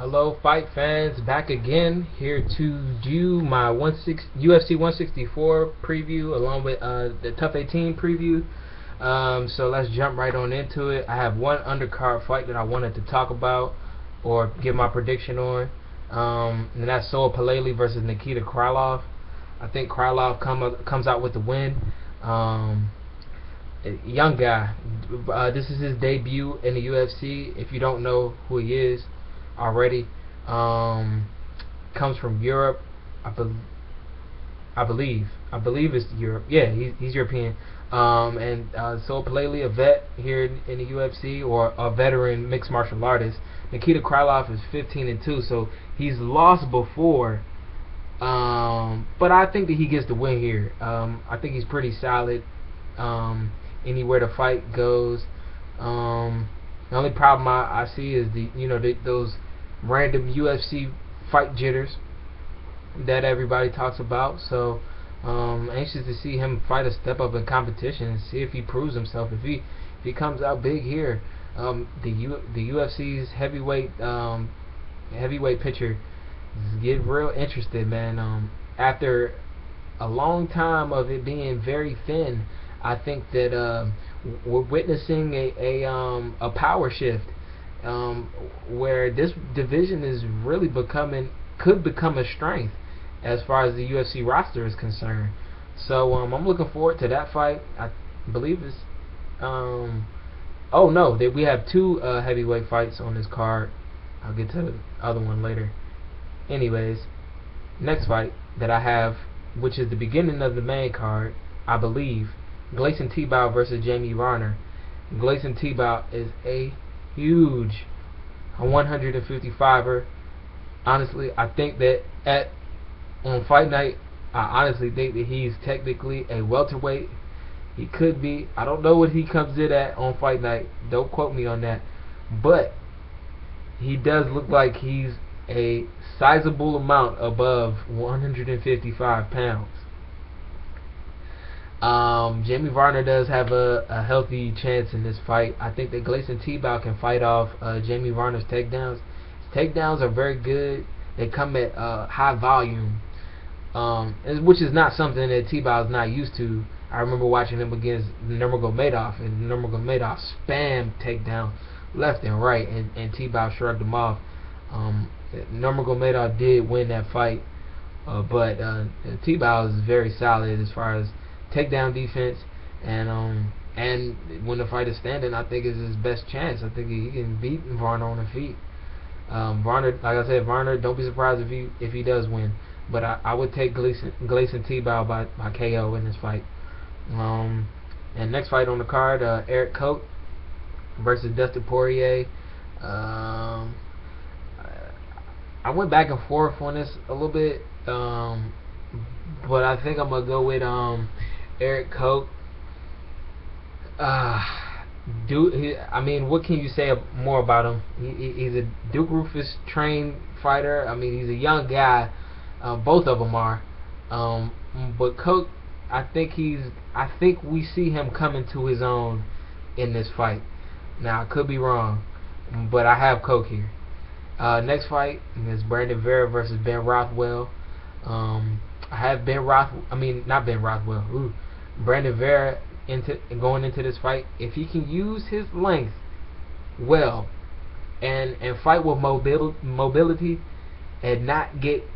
Hello, fight fans, back again here to do my UFC 164 preview along with the TUF 18 preview. So let's jump right on into it. I have one undercard fight that I wanted to talk about or give my prediction on, and that's Soa Palele versus Nikita Krylov. I think Krylov comes out with the win. Young guy. This is his debut in the UFC. If you don't know who he is already, comes from Europe. I believe it's Europe. Yeah, he's European. And Soa Palele, a vet here in the UFC, or a veteran mixed martial artist. Nikita Krylov is 15-2, so he's lost before. But I think that he gets the win here. I think he's pretty solid. Anywhere the fight goes. The only problem I see is those random UFC fight jitters that everybody talks about. So anxious to see him fight a step up in competition and see if he proves himself. If he comes out big here, the UFC's heavyweight picture get real interested, man. After a long time of it being very thin, I think that we're witnessing a power shift, where this division is really could become a strength as far as the UFC roster is concerned. So I'm looking forward to that fight. I believe it's oh no, we have two heavyweight fights on this card. I'll get to the other one later. Anyways, next fight that I have, which is the beginning of the main card, I believe, Gleison Tibau versus Jamie Varner. Gleison Tibau is a huge 155er. Honestly, I think that on fight night, I honestly think that he's technically a welterweight. He could be. I don't know what he comes in at on fight night. Don't quote me on that. But he does look like he's a sizable amount above 155 pounds. Jamie Varner does have a healthy chance in this fight. I think that Gleison Tibau can fight off Jamie Varner's takedowns. His takedowns are very good. They come at high volume, which is not something that Tibau is not used to. I remember watching him against Nurmagomedov, and Nurmagomedov spammed takedown left and right, and Tibau shrugged him off. Nurmagomedov did win that fight, but Tibau is very solid as far as takedown defense, and when the fight is standing, I think is his best chance. I think he can beat Varner on the feet. Varner, like I said, Varner, don't be surprised if he does win, but I would take Gleison Tibau by KO in this fight. And next fight on the card, Eric Koch versus Dustin Poirier. I went back and forth on this a little bit, but I think I'm gonna go with Eric Koch. I mean, what can you say more about him? He's a Duke Roufus trained fighter. I mean, he's a young guy. Both of them are. But Koch, I think we see him coming to his own in this fight. Now, I could be wrong, but I have Koch here. Next fight is Brandon Vera versus Ben Rothwell. I have Brandon Vera going into this fight. If he can use his length well and fight with mobility and not get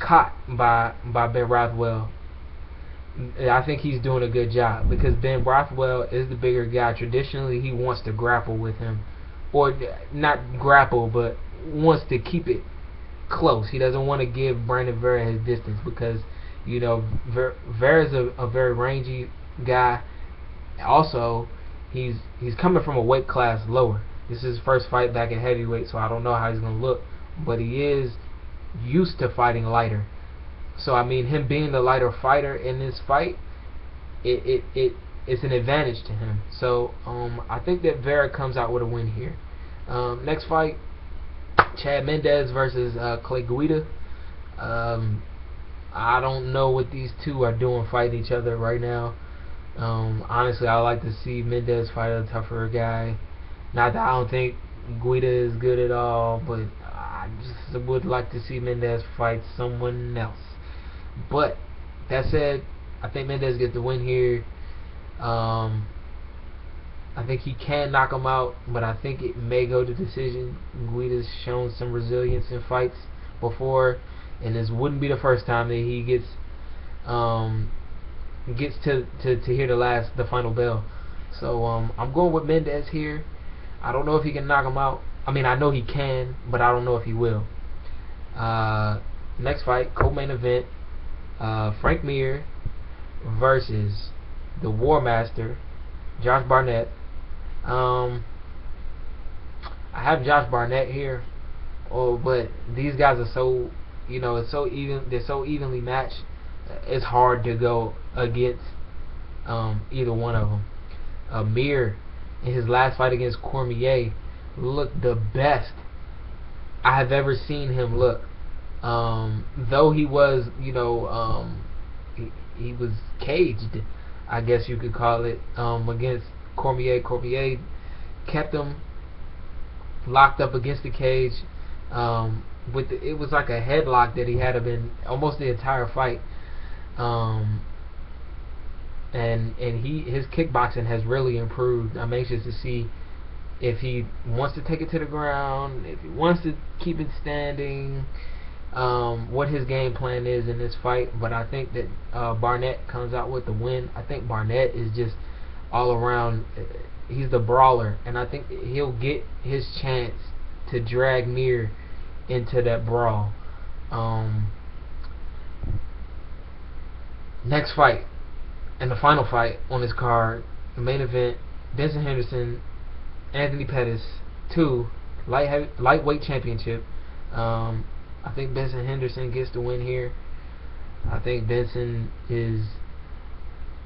caught by Ben Rothwell, I think he's doing a good job, because Ben Rothwell is the bigger guy. Traditionally, he wants to grapple with him, or not grapple, but wants to keep it close. He doesn't want to give Brandon Vera his distance, because Vera's a very rangy guy. Also, he's coming from a weight class lower. This is his first fight back at heavyweight, so I don't know how he's gonna look, but he is used to fighting lighter. So I mean, him being the lighter fighter in this fight, it's an advantage to him. So I think that Vera comes out with a win here. Next fight, Chad Mendes versus Clay Guida. I don't know what these two are doing fighting each other right now. Honestly, I like to see Mendes fight a tougher guy. Not that I don't think Guida is good at all, but I just would like to see Mendes fight someone else. But that said, I think Mendes gets the win here. I think he can knock him out, but I think it may go to decision. Guida's shown some resilience in fights before, and this wouldn't be the first time that he gets to hear the final bell. So I'm going with Mendes here. I don't know if he can knock him out. I mean, I know he can, but I don't know if he will. Next fight, co-main event, Frank Mir versus the War Master, Josh Barnett. I have Josh Barnett here, but these guys are so, it's so even. They're so evenly matched. It's hard to go against either one of them. Mir, in his last fight against Cormier, looked the best I have ever seen him look. Though he was, he was caged, I guess you could call it, against Cormier. Cormier kept him locked up against the cage. It was like a headlock that he had him in almost the entire fight. And his kickboxing has really improved. I'm anxious to see if he wants to take it to the ground, if he wants to keep it standing, what his game plan is in this fight. But I think that Barnett comes out with the win. I think Barnett is just all around, he's the brawler, and I think he'll get his chance to drag Mir into that brawl. Next fight, and the final fight on this card, the main event, Benson Henderson, Anthony Pettis, 2 lightweight championship. I think Benson Henderson gets the win here. I think Benson is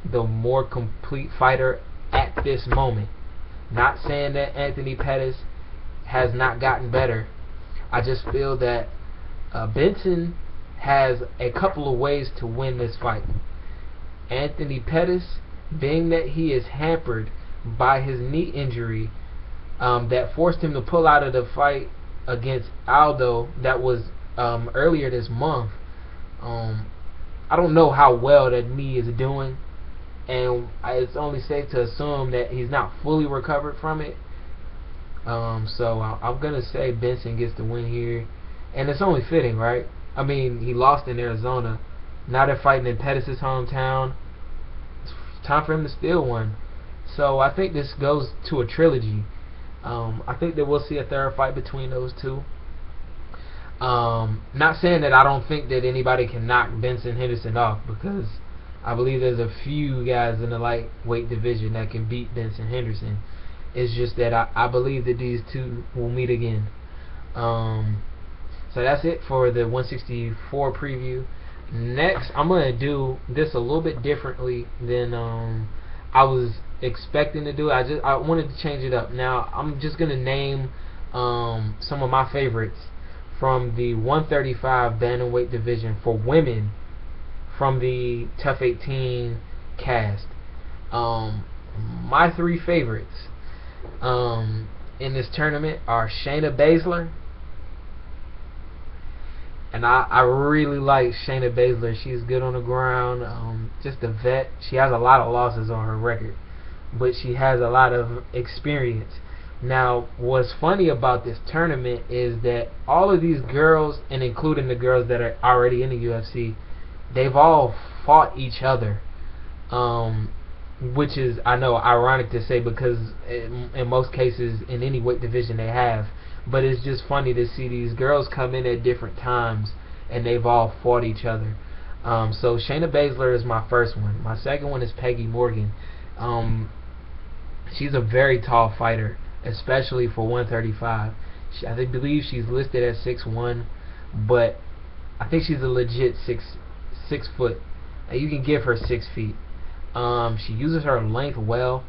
the more complete fighter at this moment. Not saying that Anthony Pettis has not gotten better. I just feel that Benson has a couple of ways to win this fight. Anthony Pettis, being that he is hampered by his knee injury that forced him to pull out of the fight against Aldo that was earlier this month. I don't know how well that knee is doing, and it's only safe to assume that he's not fully recovered from it. So I'm going to say Benson gets the win here, and it's only fitting, right? I mean, he lost in Arizona. Now they're fighting in Pettis' hometown. It's time for him to steal one. So I think this goes to a trilogy. I think that we'll see a third fight between those two. Not saying that I don't think that anybody can knock Benson Henderson off, because I believe there's a few guys in the lightweight division that can beat Benson Henderson. It's just that I believe that these two will meet again. So that's it for the 164 preview. Next, I'm going to do this a little bit differently than I was expecting to do. I wanted to change it up. Now, I'm just going to name some of my favorites from the 135 bantamweight division for women from the TUF 18 cast. My 3 favorites in this tournament are Shayna Baszler. And I really like Shayna Baszler. She's good on the ground, just a vet. She has a lot of losses on her record, but she has a lot of experience. Now, what's funny about this tournament is that all of these girls, and including the girls that are already in the UFC, they've all fought each other, which is, I know, ironic to say, because in most cases in any weight division they have. But it's just funny to see these girls come in at different times and they've all fought each other. So Shayna Baszler is my first one. My second one is Peggy Morgan. She's a very tall fighter, especially for 135. I believe she's listed at 6'1", but I think she's a legit six foot. You can give her 6 feet. She uses her length well,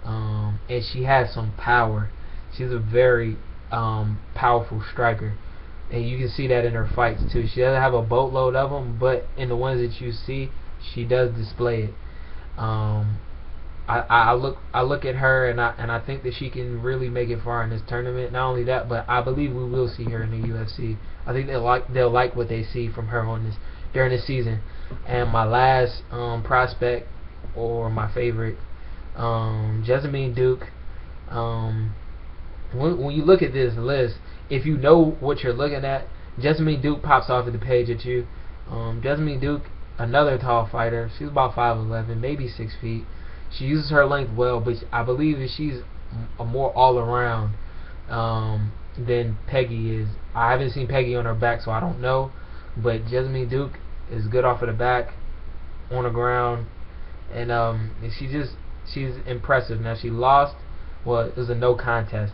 and she has some power. She's a very powerful striker, and you can see that in her fights too. She doesn't have a boatload of them, but in the ones that you see, she does display it. I look at her, and I think that she can really make it far in this tournament. Not only that, but I believe we will see her in the UFC. I think they'll like what they see from her on this during this season. And my last prospect, or my favorite, Jessamine Duke. When you look at this list, if you know what you're looking at, Jessamine Duke pops off at the page at you. Jessamine Duke, another tall fighter. She's about 5'11", maybe 6 feet. She uses her length well, but I believe that she's a more all-around than Peggy is. I haven't seen Peggy on her back, so I don't know. But Jessamine Duke is good off of the back, on the ground, and she's impressive. Now she lost. Well, it was a no contest,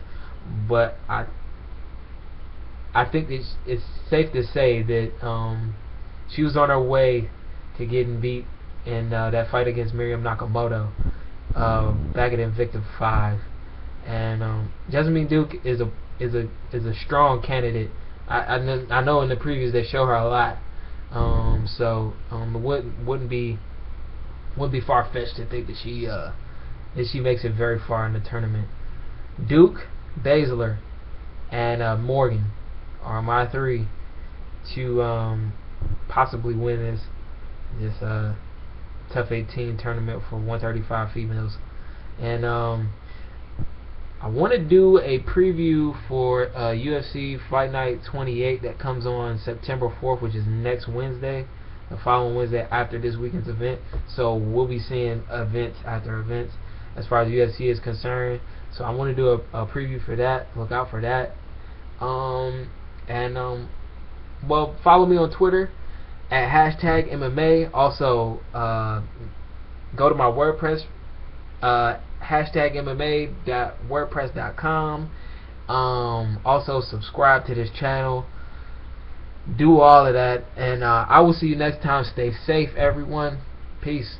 but I think that it's safe to say that she was on her way to getting beat in that fight against Miriam Nakamoto back at Invicta 5. And Jessamine Duke is a strong candidate. I know in the previews they show her a lot, so it wouldn't be far fetched to think that she makes it very far in the tournament. Duke, Baszler, and Morgan are my three to possibly win this TUF 18 tournament for 135 females. And I want to do a preview for UFC Fight Night 28 that comes on September 4th, which is next Wednesday, the following Wednesday after this weekend's event. So we'll be seeing events after events as far as UFC is concerned. So I want to do a preview for that. Look out for that. Well, follow me on Twitter at #MMA. Also, go to my WordPress, #MMA.wordpress.com. Also, subscribe to this channel. Do all of that, and I will see you next time. Stay safe, everyone. Peace.